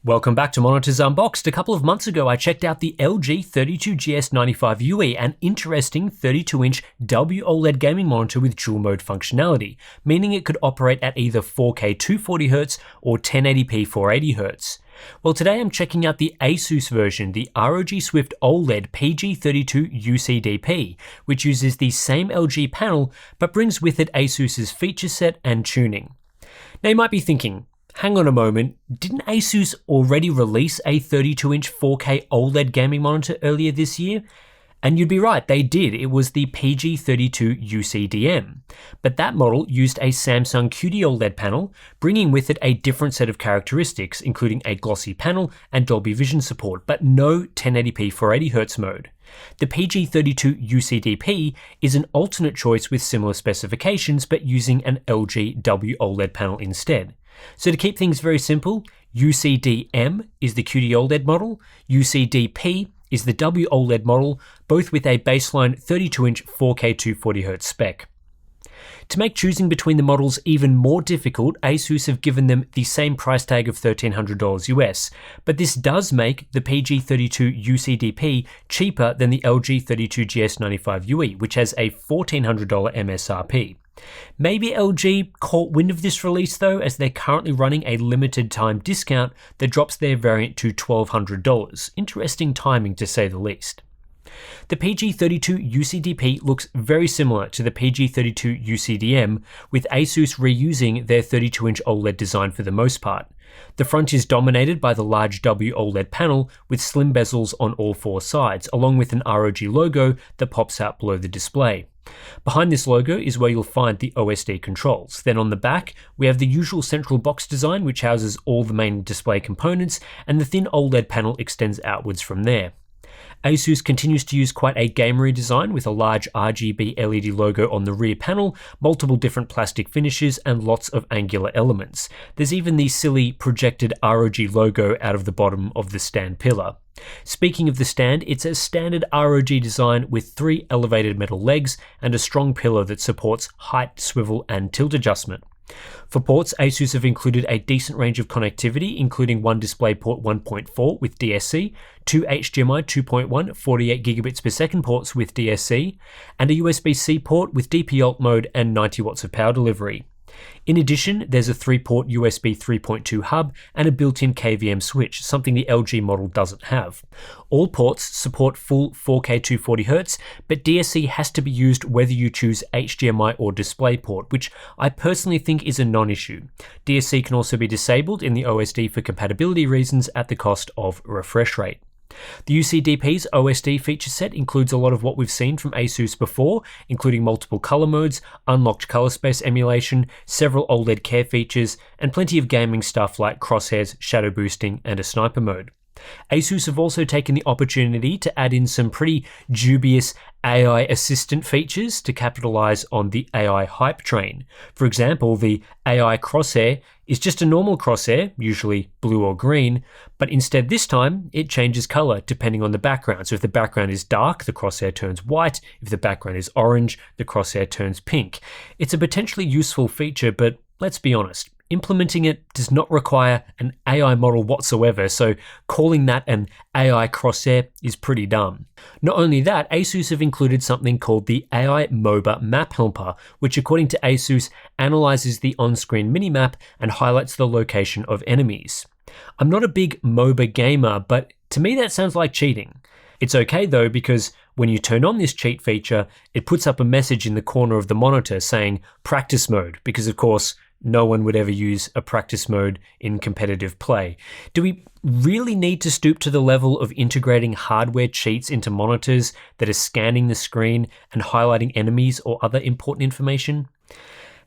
Welcome back to Monitors Unboxed. A couple of months ago, I checked out the LG 32GS95UE, an interesting 32-inch WOLED gaming monitor with dual mode functionality, meaning it could operate at either 4K 240Hz or 1080p 480Hz. Well, today I'm checking out the Asus version, the ROG Swift OLED PG32UCDP, which uses the same LG panel but brings with it Asus's feature set and tuning. Now you might be thinking, hang on a moment, didn't Asus already release a 32-inch 4K OLED gaming monitor earlier this year? And you'd be right, they did. It was the PG32UCDM. But that model used a Samsung QD-OLED panel, bringing with it a different set of characteristics, including a glossy panel and Dolby Vision support, but no 1080p 480Hz mode. The PG32UCDP is an alternate choice with similar specifications, but using an LG WOLED panel instead. So to keep things very simple, UCDM is the QD-OLED model, UCDP is the WOLED model, both with a baseline 32-inch 4K 240Hz spec. To make choosing between the models even more difficult, Asus have given them the same price tag of $1,300 US, but this does make the PG32UCDP cheaper than the LG 32GS95UE, which has a $1,400 MSRP. Maybe LG caught wind of this release though, as they're currently running a limited time discount that drops their variant to $1,200. Interesting timing to say the least. The PG32UCDP looks very similar to the PG32UCDM, with Asus reusing their 32-inch OLED design for the most part. The front is dominated by the large WOLED panel with slim bezels on all four sides, along with an ROG logo that pops out below the display. Behind this logo is where you'll find the OSD controls. Then on the back, we have the usual central box design, which houses all the main display components, and the thin OLED panel extends outwards from there. Asus continues to use quite a gamery design with a large RGB LED logo on the rear panel, multiple different plastic finishes, and lots of angular elements. There's even the silly projected ROG logo out of the bottom of the stand pillar. Speaking of the stand, it's a standard ROG design with 3 elevated metal legs and a strong pillar that supports height, swivel, and tilt adjustment. For ports, Asus have included a decent range of connectivity, including one DisplayPort 1.4 with DSC, 2 HDMI 2.1 48 gigabits per second ports with DSC, and a USB-C port with DP alt mode and 90 watts of power delivery. In addition, there's a 3-port USB 3.2 hub and a built-in KVM switch, something the LG model doesn't have. All ports support full 4K 240Hz, but DSC has to be used whether you choose HDMI or DisplayPort, which I personally think is a non-issue. DSC can also be disabled in the OSD for compatibility reasons at the cost of refresh rate. The UCDP's OSD feature set includes a lot of what we've seen from Asus before, including multiple color modes, unlocked color space emulation, several OLED care features, and plenty of gaming stuff like crosshairs, shadow boosting, and a sniper mode. Asus have also taken the opportunity to add in some pretty dubious AI assistant features to capitalize on the AI hype train. For example, the AI crosshair is just a normal crosshair, usually blue or green, but instead this time it changes color depending on the background. So if the background is dark, the crosshair turns white. If the background is orange, the crosshair turns pink. It's a potentially useful feature, but let's be honest, implementing it does not require an AI model whatsoever, so calling that an AI crosshair is pretty dumb. Not only that, Asus have included something called the AI MOBA Map Helper, which according to Asus analyzes the on-screen minimap and highlights the location of enemies. I'm not a big MOBA gamer, but to me that sounds like cheating. It's okay though, because when you turn on this cheat feature, it puts up a message in the corner of the monitor saying practice mode, because of course, no one would ever use a practice mode in competitive play. Do we really need to stoop to the level of integrating hardware cheats into monitors that are scanning the screen and highlighting enemies or other important information?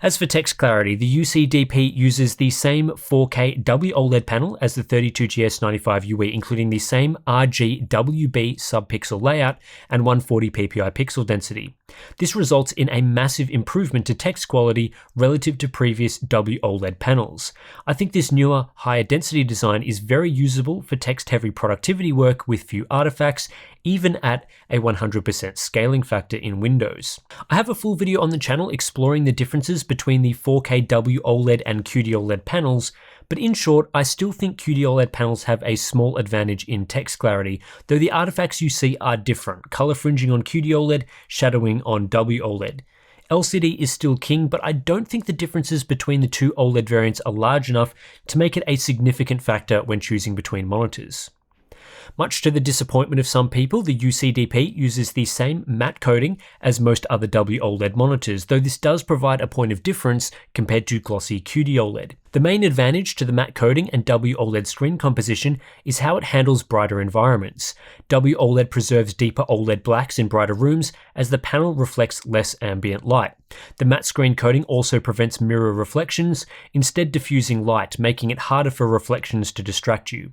As for text clarity, the UCDP uses the same 4K WOLED panel as the 32GS95UE, including the same RGWB subpixel layout and 140 ppi pixel density. This results in a massive improvement to text quality relative to previous WOLED panels. I think this newer, higher density design is very usable for text-heavy productivity work with few artifacts, even at a 100% scaling factor in Windows. I have a full video on the channel exploring the differences between the 4K WOLED and QD-OLED panels, but in short, I still think QD-OLED panels have a small advantage in text clarity, though the artifacts you see are different, color fringing on QD-OLED, shadowing on WOLED. LCD is still king, but I don't think the differences between the two OLED variants are large enough to make it a significant factor when choosing between monitors. Much to the disappointment of some people, the UCDP uses the same matte coating as most other WOLED monitors, though this does provide a point of difference compared to glossy QD-OLED. The main advantage to the matte coating and WOLED screen composition is how it handles brighter environments. WOLED preserves deeper OLED blacks in brighter rooms as the panel reflects less ambient light. The matte screen coating also prevents mirror reflections, instead diffusing light, making it harder for reflections to distract you.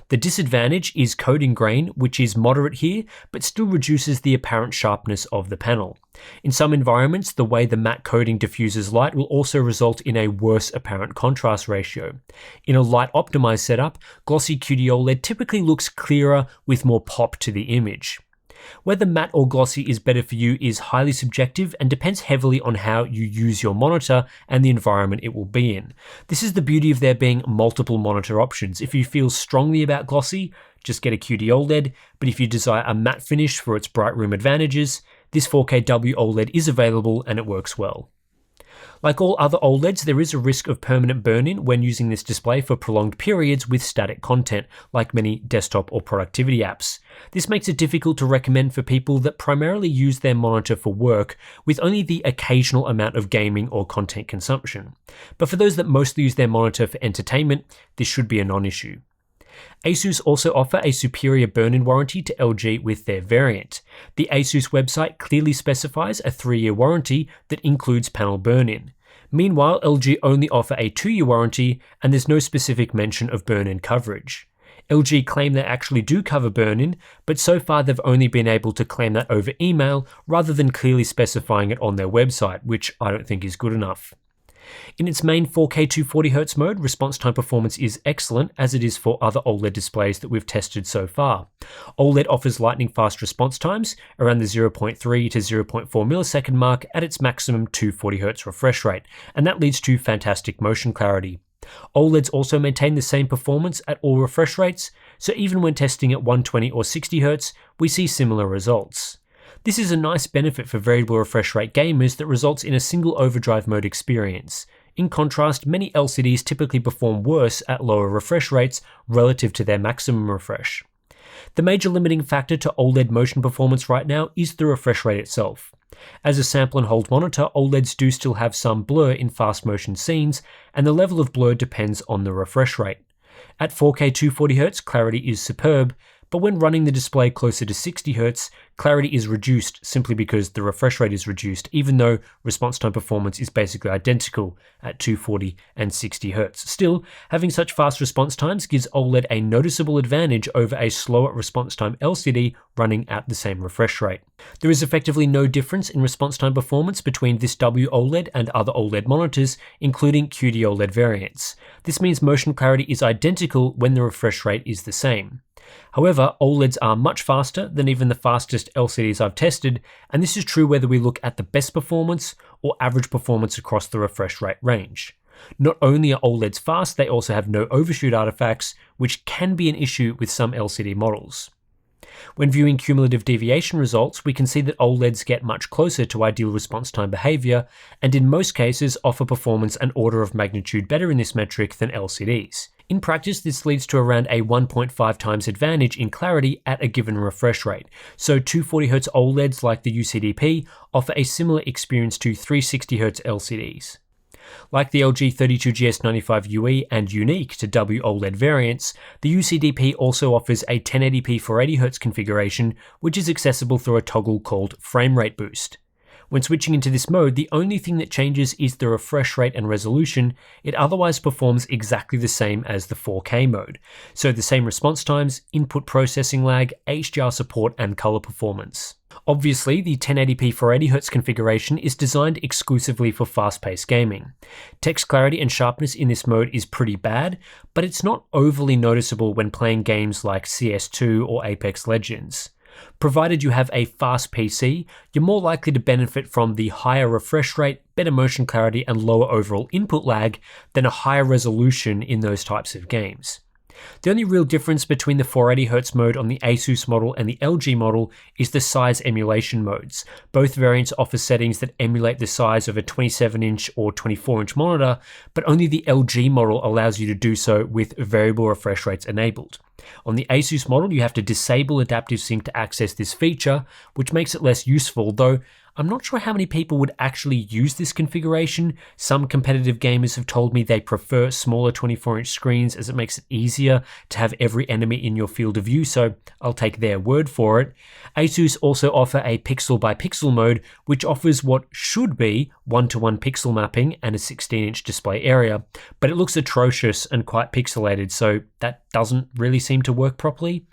The disadvantage is coating grain, which is moderate here, but still reduces the apparent sharpness of the panel. In some environments, the way the matte coating diffuses light will also result in a worse apparent contrast ratio. In a light-optimized setup, glossy QD-OLED typically looks clearer with more pop to the image. Whether matte or glossy is better for you is highly subjective and depends heavily on how you use your monitor and the environment it will be in. This is the beauty of there being multiple monitor options. If you feel strongly about glossy, just get a QD-OLED, but if you desire a matte finish for its bright room advantages, this 4K WOLED is available and it works well. Like all other OLEDs, there is a risk of permanent burn-in when using this display for prolonged periods with static content, like many desktop or productivity apps. This makes it difficult to recommend for people that primarily use their monitor for work, with only the occasional amount of gaming or content consumption. But for those that mostly use their monitor for entertainment, this should be a non-issue. Asus also offer a superior burn-in warranty to LG with their variant. The Asus website clearly specifies a 3-year warranty that includes panel burn-in. Meanwhile, LG only offer a 2-year warranty, and there's no specific mention of burn-in coverage. LG claim they actually do cover burn-in, but so far they've only been able to claim that over email rather than clearly specifying it on their website, which I don't think is good enough. In its main 4K 240Hz mode, response time performance is excellent, as it is for other OLED displays that we've tested so far. OLED offers lightning fast response times, around the 0.3 to 0.4 millisecond mark at its maximum 240Hz refresh rate, and that leads to fantastic motion clarity. OLEDs also maintain the same performance at all refresh rates, so even when testing at 120 or 60Hz, we see similar results. This is a nice benefit for variable refresh rate gamers that results in a single overdrive mode experience. In contrast, many LCDs typically perform worse at lower refresh rates relative to their maximum refresh. The major limiting factor to OLED motion performance right now is the refresh rate itself. As a sample and hold monitor, OLEDs do still have some blur in fast motion scenes, and the level of blur depends on the refresh rate. At 4K 240Hz, clarity is superb, but when running the display closer to 60Hz, clarity is reduced simply because the refresh rate is reduced, even though response time performance is basically identical at 240 and 60Hz. Still, having such fast response times gives OLED a noticeable advantage over a slower response time LCD running at the same refresh rate. There is effectively no difference in response time performance between this WOLED and other OLED monitors, including QD-OLED variants. This means motion clarity is identical when the refresh rate is the same. However, OLEDs are much faster than even the fastest LCDs I've tested, and this is true whether we look at the best performance or average performance across the refresh rate range. Not only are OLEDs fast, they also have no overshoot artifacts, which can be an issue with some LCD models. When viewing cumulative deviation results, we can see that OLEDs get much closer to ideal response time behavior, and in most cases offer performance an order of magnitude better in this metric than LCDs. In practice, this leads to around a 1.5 times advantage in clarity at a given refresh rate, so 240Hz OLEDs like the UCDP offer a similar experience to 360Hz LCDs. Like the LG 32GS95UE and unique to WOLED variants, the UCDP also offers a 1080p 480Hz configuration, which is accessible through a toggle called Frame Rate Boost. When switching into this mode, the only thing that changes is the refresh rate and resolution. It otherwise performs exactly the same as the 4K mode. So the same response times, input processing lag, HDR support, and color performance. Obviously, the 1080p 480Hz configuration is designed exclusively for fast-paced gaming. Text clarity and sharpness in this mode is pretty bad, but it's not overly noticeable when playing games like CS2 or Apex Legends. Provided you have a fast PC, you're more likely to benefit from the higher refresh rate, better motion clarity, and lower overall input lag than a higher resolution in those types of games. The only real difference between the 480Hz mode on the Asus model and the LG model is the size emulation modes. Both variants offer settings that emulate the size of a 27-inch or 24-inch monitor, but only the LG model allows you to do so with variable refresh rates enabled. On the Asus model, you have to disable adaptive sync to access this feature, which makes it less useful, though I'm not sure how many people would actually use this configuration. Some competitive gamers have told me they prefer smaller 24-inch screens as it makes it easier to have every enemy in your field of view, so I'll take their word for it. Asus also offer a pixel by pixel mode, which offers what should be 1-to-1 pixel mapping and a 16-inch display area, but it looks atrocious and quite pixelated, so that doesn't really seem to work properly.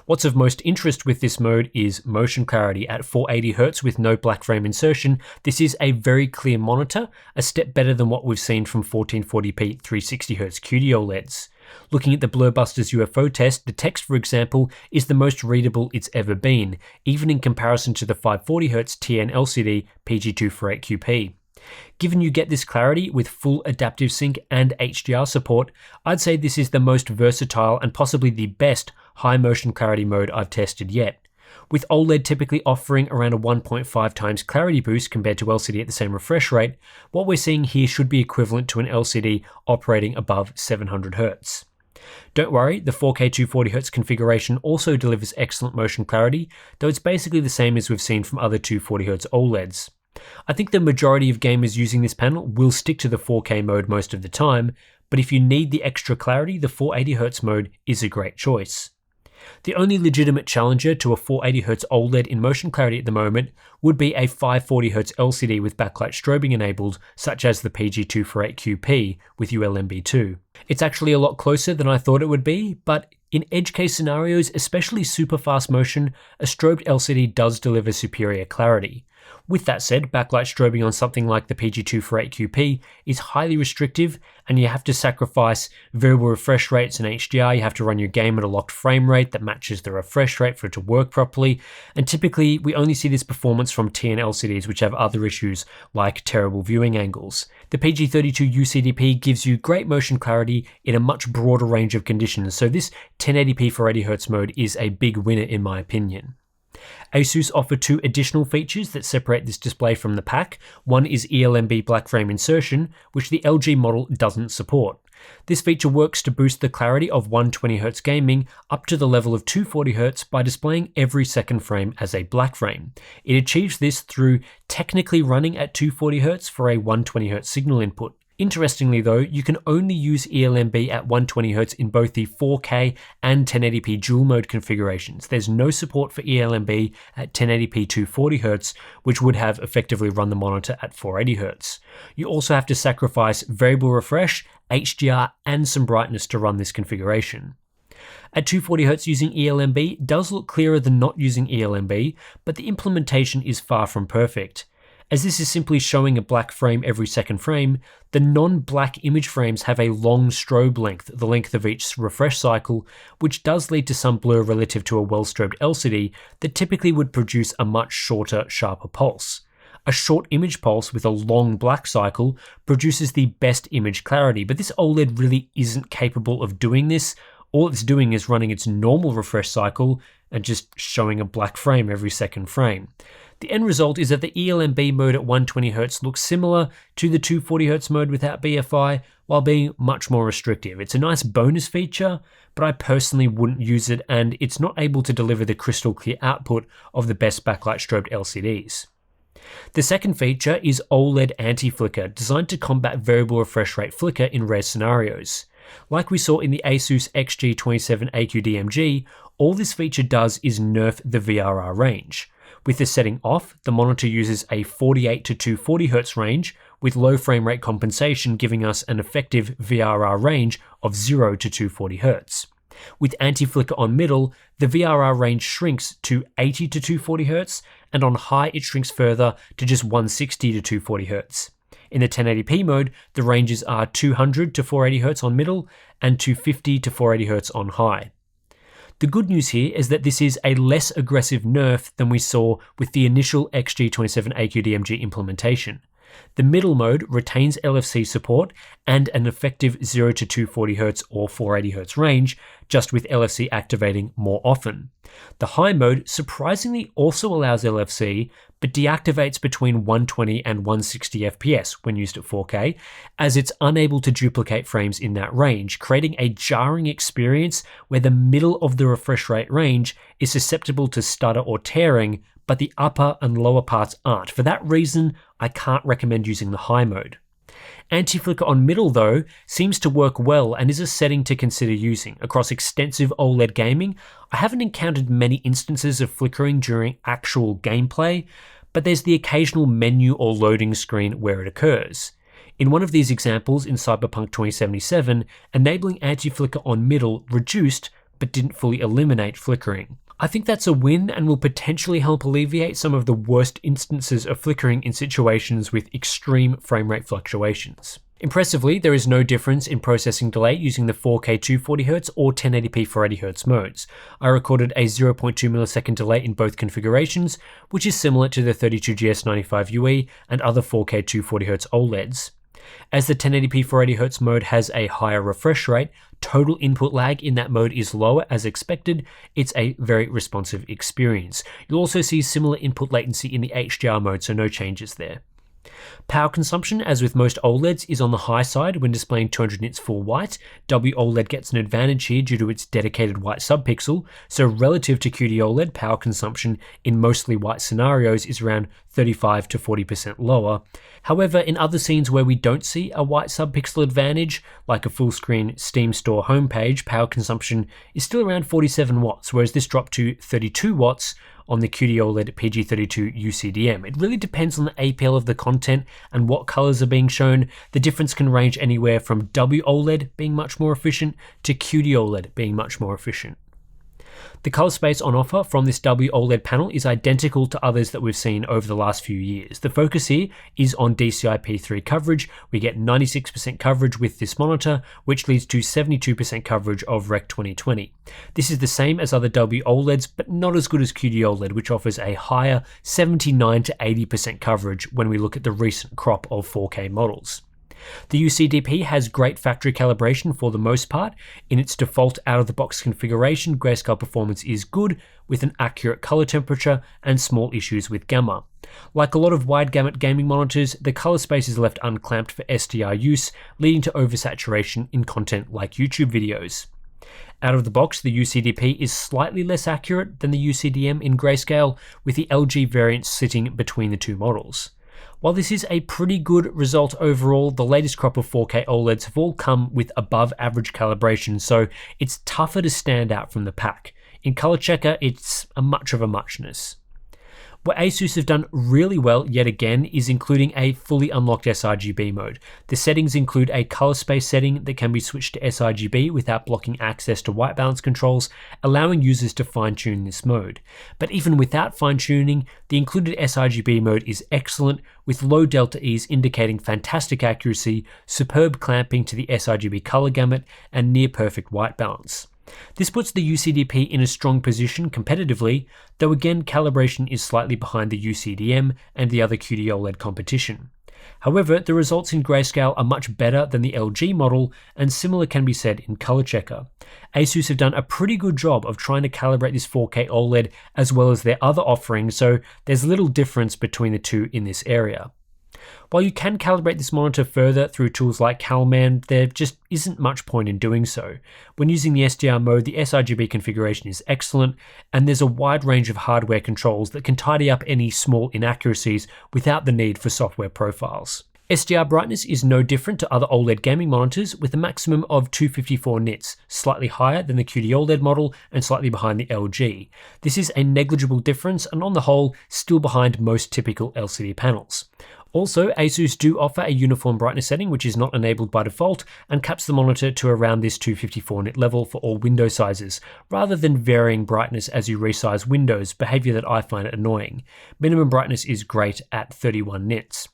What's of most interest with this mode is motion clarity. At 480Hz with no black frame insertion, this is a very clear monitor, a step better than what we've seen from 1440p 360Hz QD-OLEDs. Looking at the Blurbuster's UFO test, the text, for example, is the most readable it's ever been, even in comparison to the 540Hz TN LCD PG240QP. Given you get this clarity with full adaptive sync and HDR support, I'd say this is the most versatile and possibly the best high motion clarity mode I've tested yet. With OLED typically offering around a 1.5 times clarity boost compared to LCD at the same refresh rate, what we're seeing here should be equivalent to an LCD operating above 700Hz. Don't worry, the 4K 240Hz configuration also delivers excellent motion clarity, though it's basically the same as we've seen from other 240Hz OLEDs. I think the majority of gamers using this panel will stick to the 4K mode most of the time, but if you need the extra clarity, the 480Hz mode is a great choice. The only legitimate challenger to a 480Hz OLED in motion clarity at the moment would be a 540Hz LCD with backlight strobing enabled, such as the PG248QP with ULMB2. It's actually a lot closer than I thought it would be, but in edge case scenarios, especially super fast motion, a strobed LCD does deliver superior clarity. With that said, backlight strobing on something like the PG248QP is highly restrictive, and you have to sacrifice variable refresh rates and HDR. You have to run your game at a locked frame rate that matches the refresh rate for it to work properly, and typically we only see this performance from TN LCDs, which have other issues like terrible viewing angles. The PG32UCDP gives you great motion clarity in a much broader range of conditions, so this 1080p 480Hz mode is a big winner in my opinion. Asus offer two additional features that separate this display from the pack. One is ELMB black frame insertion, which the LG model doesn't support. This feature works to boost the clarity of 120Hz gaming up to the level of 240Hz by displaying every second frame as a black frame. It achieves this through technically running at 240Hz for a 120Hz signal input. Interestingly though, you can only use ELMB at 120Hz in both the 4K and 1080p dual mode configurations. There's no support for ELMB at 1080p 240Hz, which would have effectively run the monitor at 480Hz. You also have to sacrifice variable refresh, HDR, and some brightness to run this configuration. At 240Hz using ELMB does look clearer than not using ELMB, but the implementation is far from perfect. As this is simply showing a black frame every second frame, the non-black image frames have a long strobe length, the length of each refresh cycle, which does lead to some blur relative to a well-strobed LCD that typically would produce a much shorter, sharper pulse. A short image pulse with a long black cycle produces the best image clarity, but this OLED really isn't capable of doing this. All it's doing is running its normal refresh cycle and just showing a black frame every second frame. The end result is that the ELMB mode at 120Hz looks similar to the 240Hz mode without BFI, while being much more restrictive. It's a nice bonus feature, but I personally wouldn't use it, and it's not able to deliver the crystal clear output of the best backlight strobed LCDs. The second feature is OLED anti-flicker, designed to combat variable refresh rate flicker in rare scenarios. Like we saw in the Asus XG27AQ-DMG, all this feature does is nerf the VRR range. With this setting off, the monitor uses a 48 to 240Hz range, with low frame rate compensation giving us an effective VRR range of 0 to 240Hz. With anti-flicker on middle, the VRR range shrinks to 80 to 240Hz, and on high it shrinks further to just 160 to 240Hz. In the 1080p mode, the ranges are 200 to 480Hz on middle and 250 to 480Hz on high. The good news here is that this is a less aggressive nerf than we saw with the initial XG27AQ-DMG implementation. The middle mode retains LFC support and an effective 0 to 240Hz or 480Hz range, just with LFC activating more often. The high mode surprisingly also allows LFC, but deactivates between 120 and 160 FPS when used at 4K, as it's unable to duplicate frames in that range, creating a jarring experience where the middle of the refresh rate range is susceptible to stutter or tearing, but the upper and lower parts aren't. For that reason, I can't recommend using the high mode. Anti-flicker on middle, though, seems to work well and is a setting to consider using. Across extensive OLED gaming, I haven't encountered many instances of flickering during actual gameplay, but there's the occasional menu or loading screen where it occurs. In one of these examples in Cyberpunk 2077, enabling anti-flicker on middle reduced but didn't fully eliminate flickering. I think that's a win and will potentially help alleviate some of the worst instances of flickering in situations with extreme frame rate fluctuations. Impressively, there is no difference in processing delay using the 4K 240Hz or 1080p 480Hz modes. I recorded a 0.2 millisecond delay in both configurations, which is similar to the 32GS95UE and other 4K 240Hz OLEDs. As the 1080p 480Hz mode has a higher refresh rate, total input lag in that mode is lower as expected. It's a very responsive experience. You'll also see similar input latency in the HDR mode, so no changes there. Power consumption, as with most OLEDs, is on the high side when displaying 200 nits full white. WOLED gets an advantage here due to its dedicated white subpixel, so relative to QD-OLED, power consumption in mostly white scenarios is around 35 to 40% lower. However, in other scenes where we don't see a white subpixel advantage, like a full-screen Steam Store homepage, power consumption is still around 47 watts, whereas this dropped to 32 watts on the QD-OLED PG32UCDP. It really depends on the APL of the content and what colors are being shown. The difference can range anywhere from WOLED being much more efficient to QD-OLED being much more efficient. The color space on offer from this WOLED panel is identical to others that we've seen over the last few years. The focus here is on DCI-P3 coverage. We get 96% coverage with this monitor, which leads to 72% coverage of Rec 2020. This is the same as other WOLEDs, but not as good as QD-OLED, which offers a higher 79 to 80% coverage when we look at the recent crop of 4K models. The UCDP has great factory calibration for the most part. In its default out-of-the-box configuration, grayscale performance is good, with an accurate color temperature and small issues with gamma. Like a lot of wide-gamut gaming monitors, the color space is left unclamped for SDR use, leading to oversaturation in content like YouTube videos. Out of the box, the UCDP is slightly less accurate than the UCDM in grayscale, with the LG variant sitting between the two models. While this is a pretty good result overall, the latest crop of 4K OLEDs have all come with above average calibration, so it's tougher to stand out from the pack. In color checker, it's a much of a muchness. What Asus have done really well yet again is including a fully unlocked sRGB mode. The settings include a color space setting that can be switched to sRGB without blocking access to white balance controls, allowing users to fine-tune this mode. But even without fine-tuning, the included sRGB mode is excellent, with low delta E's indicating fantastic accuracy, superb clamping to the sRGB color gamut, and near perfect white balance. This puts the UCDP in a strong position competitively, though again calibration is slightly behind the UCDM and the other QD-OLED competition. However, the results in grayscale are much better than the LG model, and similar can be said in color checker. Asus have done a pretty good job of trying to calibrate this 4K OLED as well as their other offerings, so there's little difference between the two in this area. While you can calibrate this monitor further through tools like CalMan, there just isn't much point in doing so. When using the SDR mode, the sRGB configuration is excellent, and there's a wide range of hardware controls that can tidy up any small inaccuracies without the need for software profiles. SDR Brightness is no different to other OLED gaming monitors, with a maximum of 254 nits, slightly higher than the QD-OLED model and slightly behind the LG. This is a negligible difference, and on the whole, still behind most typical LCD panels. Also, Asus do offer a uniform brightness setting which is not enabled by default and caps the monitor to around this 254 nit level for all window sizes, rather than varying brightness as you resize windows, behavior that I find annoying. Minimum brightness is great at 31 nits.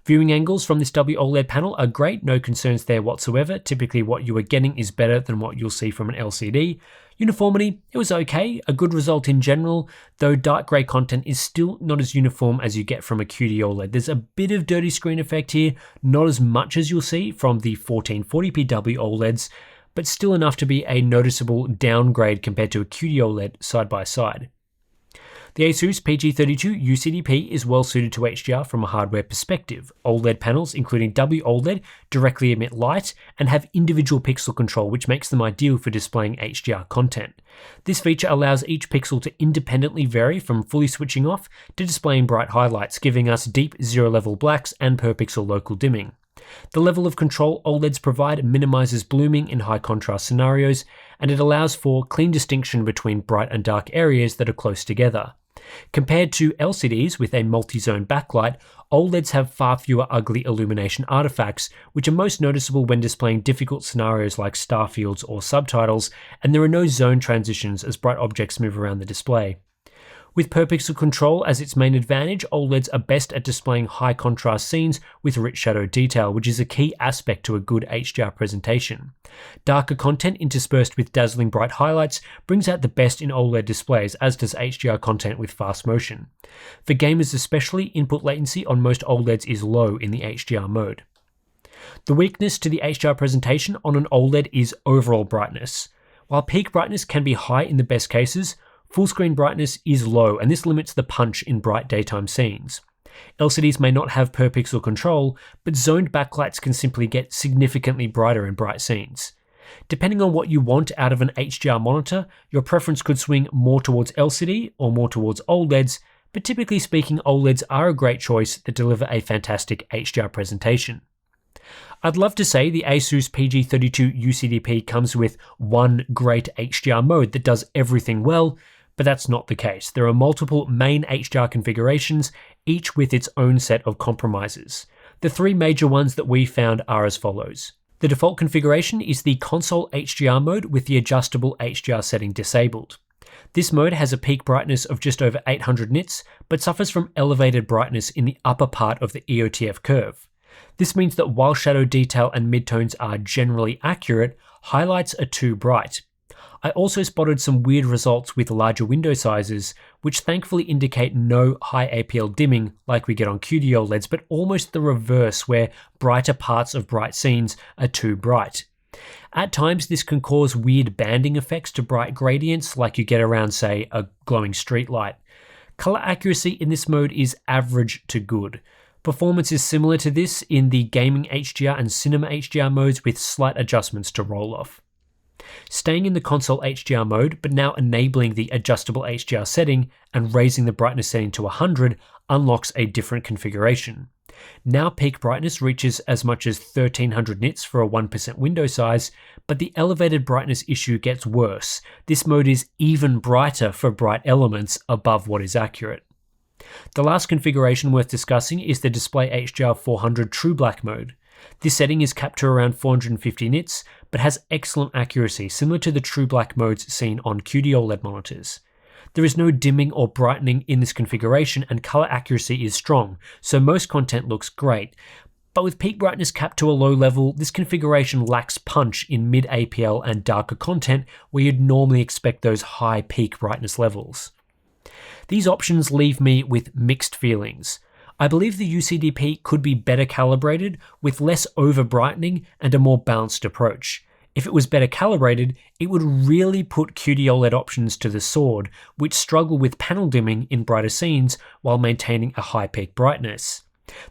Viewing angles from this WOLED panel are great, no concerns there whatsoever. Typically what you are getting is better than what you'll see from an LCD. Uniformity, it was okay, a good result in general, though dark grey content is still not as uniform as you get from a QD-OLED. There's a bit of dirty screen effect here, not as much as you'll see from the 1440p WOLEDs, but still enough to be a noticeable downgrade compared to a QD-OLED side by side. The Asus PG32UCDP is well suited to HDR from a hardware perspective. OLED panels, including WOLED, directly emit light and have individual pixel control, which makes them ideal for displaying HDR content. This feature allows each pixel to independently vary from fully switching off to displaying bright highlights, giving us deep zero-level blacks and per-pixel local dimming. The level of control OLEDs provide minimizes blooming in high contrast scenarios, and it allows for clean distinction between bright and dark areas that are close together. Compared to LCDs with a multi-zone backlight, OLEDs have far fewer ugly illumination artifacts, which are most noticeable when displaying difficult scenarios like star fields or subtitles, and there are no zone transitions as bright objects move around the display. With per-pixel control as its main advantage, OLEDs are best at displaying high contrast scenes with rich shadow detail, which is a key aspect to a good HDR presentation. Darker content interspersed with dazzling bright highlights brings out the best in OLED displays, as does HDR content with fast motion. For gamers especially, input latency on most OLEDs is low in the HDR mode. The weakness to the HDR presentation on an OLED is overall brightness. While peak brightness can be high in the best cases, full screen brightness is low, and this limits the punch in bright daytime scenes. LCDs may not have per pixel control, but zoned backlights can simply get significantly brighter in bright scenes. Depending on what you want out of an HDR monitor, your preference could swing more towards LCD or more towards OLEDs, but typically speaking, OLEDs are a great choice that deliver a fantastic HDR presentation. I'd love to say the Asus PG32UCDP comes with one great HDR mode that does everything well, but that's not the case. There are multiple main HDR configurations, each with its own set of compromises. The three major ones that we found are as follows. The default configuration is the console HDR mode with the adjustable HDR setting disabled. This mode has a peak brightness of just over 800 nits, but suffers from elevated brightness in the upper part of the EOTF curve. This means that while shadow detail and midtones are generally accurate, highlights are too bright. I also spotted some weird results with larger window sizes, which thankfully indicate no high APL dimming like we get on QD-OLEDs, but almost the reverse, where brighter parts of bright scenes are too bright. At times, this can cause weird banding effects to bright gradients like you get around, say, a glowing street light. Color accuracy in this mode is average to good. Performance is similar to this in the gaming HDR and cinema HDR modes with slight adjustments to roll off. Staying in the console HDR mode, but now enabling the adjustable HDR setting and raising the brightness setting to 100 unlocks a different configuration. Now peak brightness reaches as much as 1300 nits for a 1% window size, but the elevated brightness issue gets worse. This mode is even brighter for bright elements above what is accurate. The last configuration worth discussing is the Display HDR 400 True Black mode. This setting is capped to around 450 nits, but has excellent accuracy, similar to the True Black modes seen on QD-OLED monitors. There is no dimming or brightening in this configuration, and color accuracy is strong, so most content looks great. But with peak brightness capped to a low level, this configuration lacks punch in mid-APL and darker content where you'd normally expect those high peak brightness levels. These options leave me with mixed feelings. I believe the UCDP could be better calibrated with less over-brightening and a more balanced approach. If it was better calibrated, it would really put QD-OLED options to the sword, which struggle with panel dimming in brighter scenes while maintaining a high peak brightness.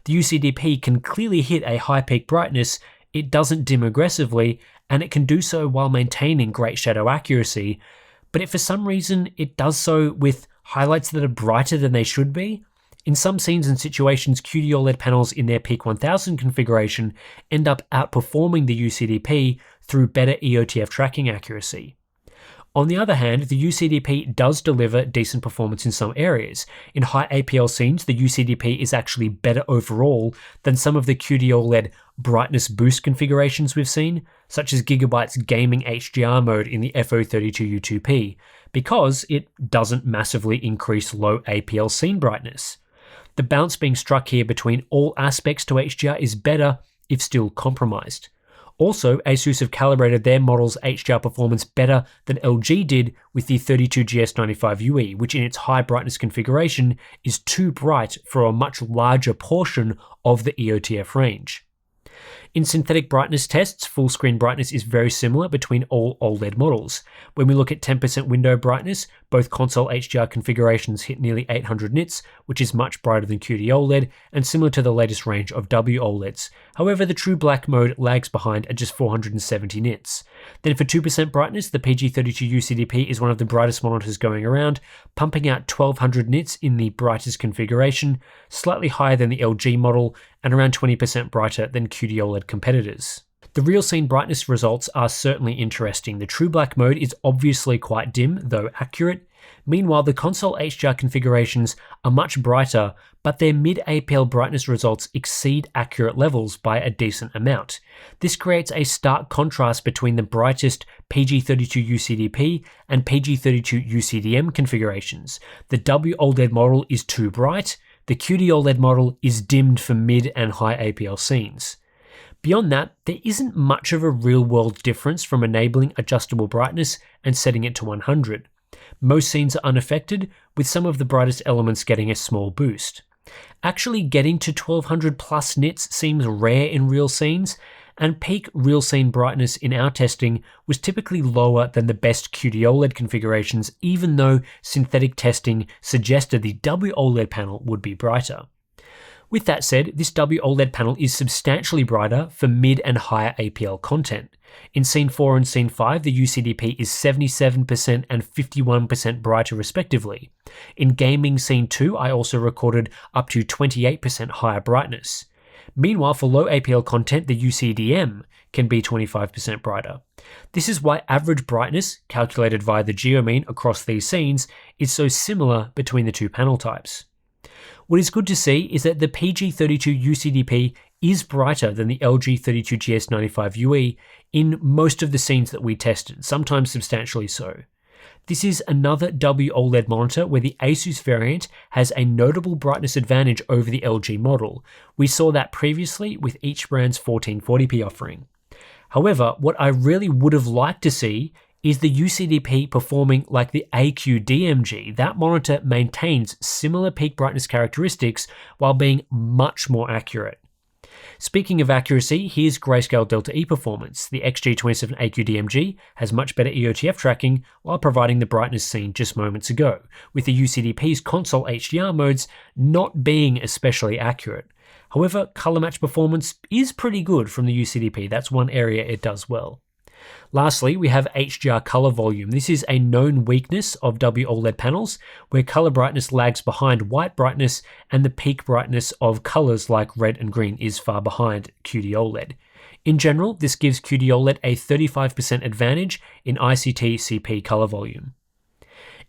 The UCDP can clearly hit a high peak brightness, it doesn't dim aggressively, and it can do so while maintaining great shadow accuracy, but if for some reason it does so with highlights that are brighter than they should be, in some scenes and situations, QD-OLED panels in their Peak 1000 configuration end up outperforming the UCDP through better EOTF tracking accuracy. On the other hand, the UCDP does deliver decent performance in some areas. In high APL scenes, the UCDP is actually better overall than some of the QD-OLED brightness boost configurations we've seen, such as Gigabyte's gaming HDR mode in the FO32U2P, because it doesn't massively increase low APL scene brightness. The balance being struck here between all aspects to HDR is better, if still compromised. Also, Asus have calibrated their model's HDR performance better than LG did with the 32GS95UE, which in its high brightness configuration is too bright for a much larger portion of the EOTF range. In synthetic brightness tests, full screen brightness is very similar between all OLED models. When we look at 10% window brightness, both console HDR configurations hit nearly 800 nits, which is much brighter than QD-OLED and similar to the latest range of WOLEDs. However, the true black mode lags behind at just 470 nits. Then for 2% brightness, the PG32UCDP is one of the brightest monitors going around, pumping out 1200 nits in the brightest configuration, slightly higher than the LG model and around 20% brighter than QD-OLED competitors. The real scene brightness results are certainly interesting. The true black mode is obviously quite dim, though accurate. Meanwhile, the console HDR configurations are much brighter, but their mid-APL brightness results exceed accurate levels by a decent amount. This creates a stark contrast between the brightest PG32UCDP and PG32UCDM configurations. The WOLED model is too bright, the QD-OLED model is dimmed for mid and high APL scenes. Beyond that, there isn't much of a real-world difference from enabling adjustable brightness and setting it to 100. Most scenes are unaffected, with some of the brightest elements getting a small boost. Actually getting to 1200 plus nits seems rare in real scenes, and peak real scene brightness in our testing was typically lower than the best QD-OLED configurations, even though synthetic testing suggested the WOLED panel would be brighter. With that said, this WOLED panel is substantially brighter for mid and higher APL content. In Scene 4 and Scene 5, the UCDP is 77% and 51% brighter respectively. In Gaming Scene 2, I also recorded up to 28% higher brightness. Meanwhile, for low APL content, the UCDM can be 25% brighter. This is why average brightness, calculated via the geomean across these scenes, is so similar between the two panel types. What is good to see is that the PG32UCDP is brighter than the LG 32GS95UE in most of the scenes that we tested, sometimes substantially so. This is another WOLED monitor where the Asus variant has a notable brightness advantage over the LG model. We saw that previously with each brand's 1440p offering. However, what I really would have liked to see is the UCDP performing like the AQ-DMG. That monitor maintains similar peak brightness characteristics while being much more accurate. Speaking of accuracy, here's Grayscale Delta E performance. The XG27 AQ-DMG has much better EOTF tracking while providing the brightness seen just moments ago, with the UCDP's console HDR modes not being especially accurate. However, color match performance is pretty good from the UCDP. That's one area it does well. Lastly, we have HDR color volume. This is a known weakness of WOLED panels, where color brightness lags behind white brightness and the peak brightness of colors like red and green is far behind QD-OLED. In general, this gives QD-OLED a 35% advantage in ICT-CP color volume.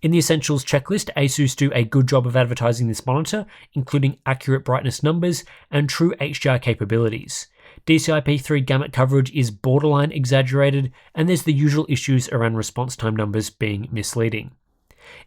In the Essentials checklist, Asus do a good job of advertising this monitor, including accurate brightness numbers and true HDR capabilities. DCI-P3 gamut coverage is borderline exaggerated, and there's the usual issues around response time numbers being misleading.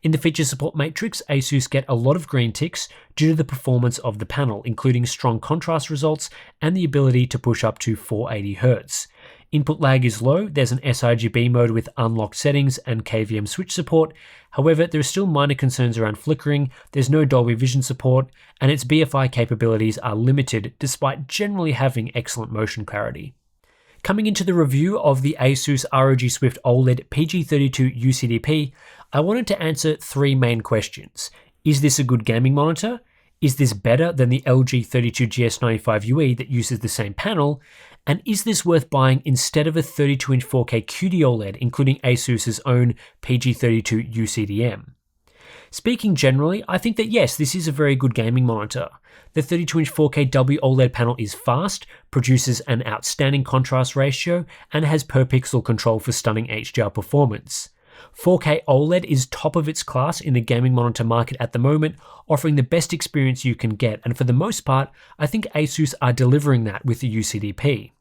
In the feature support matrix, Asus get a lot of green ticks due to the performance of the panel, including strong contrast results and the ability to push up to 480Hz. Input lag is low, there's an sRGB mode with unlocked settings and KVM switch support. However, there are still minor concerns around flickering, there's no Dolby Vision support, and its BFI capabilities are limited despite generally having excellent motion clarity. Coming into the review of the Asus ROG Swift OLED PG32UCDP, I wanted to answer three main questions. Is this a good gaming monitor? Is this better than the LG 32GS95UE that uses the same panel? And is this worth buying instead of a 32-inch 4K QD-OLED, including Asus's own PG32UCDM? Speaking generally, I think that yes, this is a very good gaming monitor. The 32-inch 4K WOLED panel is fast, produces an outstanding contrast ratio, and has per-pixel control for stunning HDR performance. 4K OLED is top of its class in the gaming monitor market at the moment, offering the best experience you can get, and for the most part, I think Asus are delivering that with the UCDP.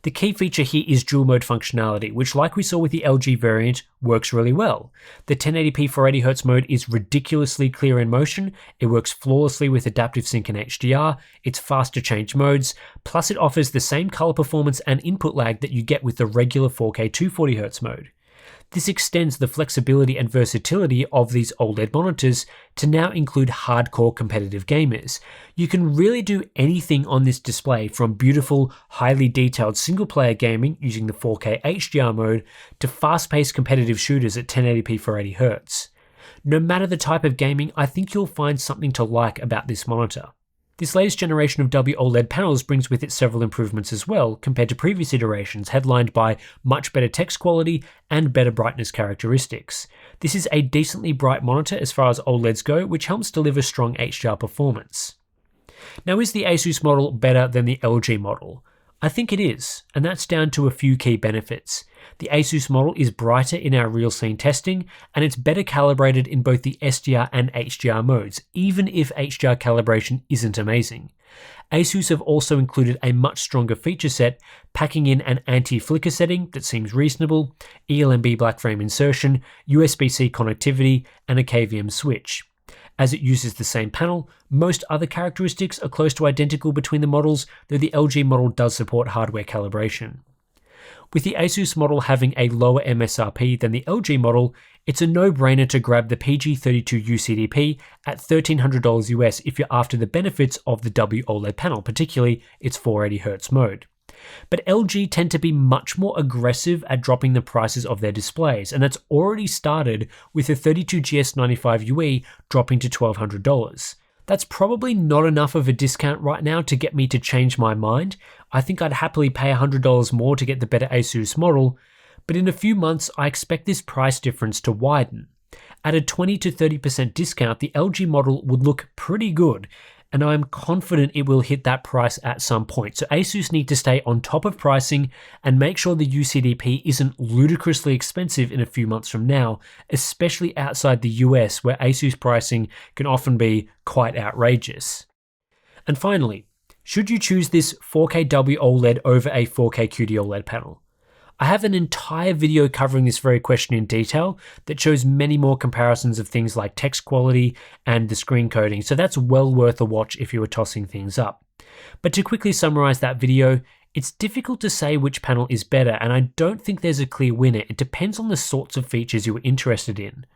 The key feature here is dual mode functionality, which, like we saw with the LG variant, works really well. The 1080p 480Hz mode is ridiculously clear in motion, it works flawlessly with adaptive sync and HDR, it's fast to change modes, plus it offers the same color performance and input lag that you get with the regular 4K 240Hz mode. This extends the flexibility and versatility of these OLED monitors to now include hardcore competitive gamers. You can really do anything on this display, from beautiful, highly detailed single-player gaming using the 4K HDR mode to fast-paced competitive shooters at 1080p 480Hz. No matter the type of gaming, I think you'll find something to like about this monitor. This latest generation of WOLED panels brings with it several improvements as well compared to previous iterations, headlined by much better text quality and better brightness characteristics. This is a decently bright monitor as far as OLEDs go, which helps deliver strong HDR performance. Now, is the Asus model better than the LG model? I think it is, and that's down to a few key benefits. The Asus model is brighter in our real scene testing, and it's better calibrated in both the SDR and HDR modes, even if HDR calibration isn't amazing. Asus have also included a much stronger feature set, packing in an anti-flicker setting that seems reasonable, ELMB black frame insertion, USB-C connectivity, and a KVM switch. As it uses the same panel, most other characteristics are close to identical between the models, though the LG model does support hardware calibration. With the Asus model having a lower MSRP than the LG model, it's a no-brainer to grab the PG32UCDP at $1,300 US if you're after the benefits of the WOLED panel, particularly its 480Hz mode. But LG tend to be much more aggressive at dropping the prices of their displays, and that's already started with the 32GS95UE dropping to $1,200. That's probably not enough of a discount right now to get me to change my mind. I think I'd happily pay $100 more to get the better Asus model, but in a few months I expect this price difference to widen. At a 20 to 30% discount, the LG model would look pretty good, and I'm confident it will hit that price at some point. So Asus need to stay on top of pricing and make sure the UCDP isn't ludicrously expensive in a few months from now, especially outside the US, where Asus pricing can often be quite outrageous. And finally, should you choose this 4K WOLED over a 4K QD-OLED panel? I have an entire video covering this very question in detail that shows many more comparisons of things like text quality and the screen coding, so that's well worth a watch if you were tossing things up. But to quickly summarize that video, it's difficult to say which panel is better, and I don't think there's a clear winner. It depends on the sorts of features you are interested in.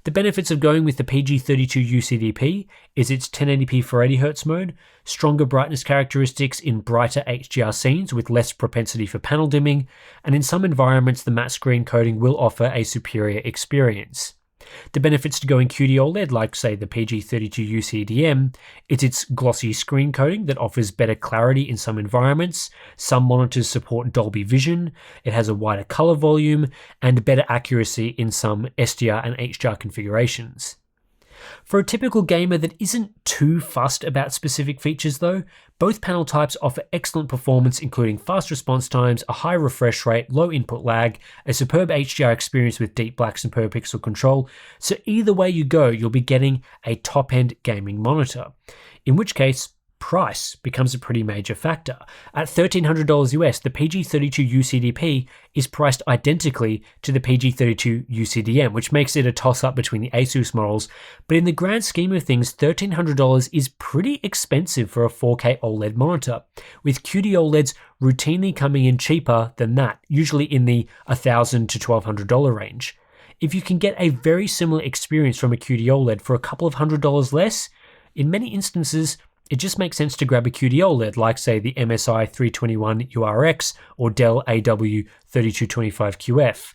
The benefits of going with the PG32UCDP is its 1080p 480Hz mode, stronger brightness characteristics in brighter HDR scenes with less propensity for panel dimming, and in some environments the matte screen coding will offer a superior experience. The benefits to going QD-OLED, like say the PG32UCDM, is its glossy screen coding that offers better clarity in some environments. Some monitors support Dolby Vision, it has a wider color volume, and better accuracy in some SDR and HDR configurations. For a typical gamer that isn't too fussed about specific features though, both panel types offer excellent performance, including fast response times, a high refresh rate, low input lag, a superb HDR experience with deep blacks and per pixel control, so either way you go, you'll be getting a top-end gaming monitor. In which case, price becomes a pretty major factor. At $1,300 US, the PG32UCDP is priced identically to the PG32UCDM, which makes it a toss-up between the Asus models, but in the grand scheme of things, $1,300 is pretty expensive for a 4K OLED monitor, with QD-OLEDs routinely coming in cheaper than that, usually in the $1,000 to $1,200 range. If you can get a very similar experience from a QD-OLED for a couple of $100 less, in many instances, it just makes sense to grab a QD-OLED like say the MSI 321URX or Dell AW3225QF.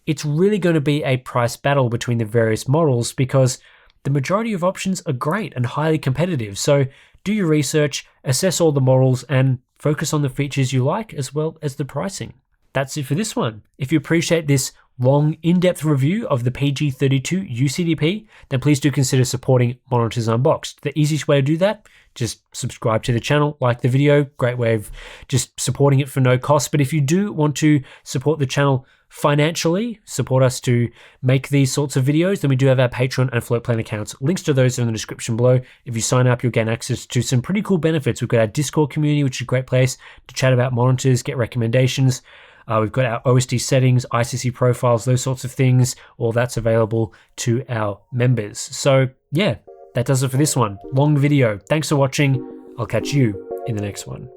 It's really going to be a price battle between the various models because the majority of options are great and highly competitive, so do your research, assess all the models, and focus on the features you like as well as the pricing. That's it for this one. If you appreciate this long, in-depth review of the PG32UCDP, then please do consider supporting Monitors Unboxed. The easiest way to do that, just subscribe to the channel, like the video, great way of just supporting it for no cost. But if you do want to support the channel financially support us to make these sorts of videos, then we do have our Patreon and Float Plan accounts. Links to those are in the description below. If you sign up, you'll gain access to some pretty cool benefits. We've got our Discord community, which is a great place to chat about monitors, get recommendations. We've got our OSD settings, ICC profiles, those sorts of things. All that's available to our members. So yeah, that does it for this one. Long video. Thanks for watching. I'll catch you in the next one.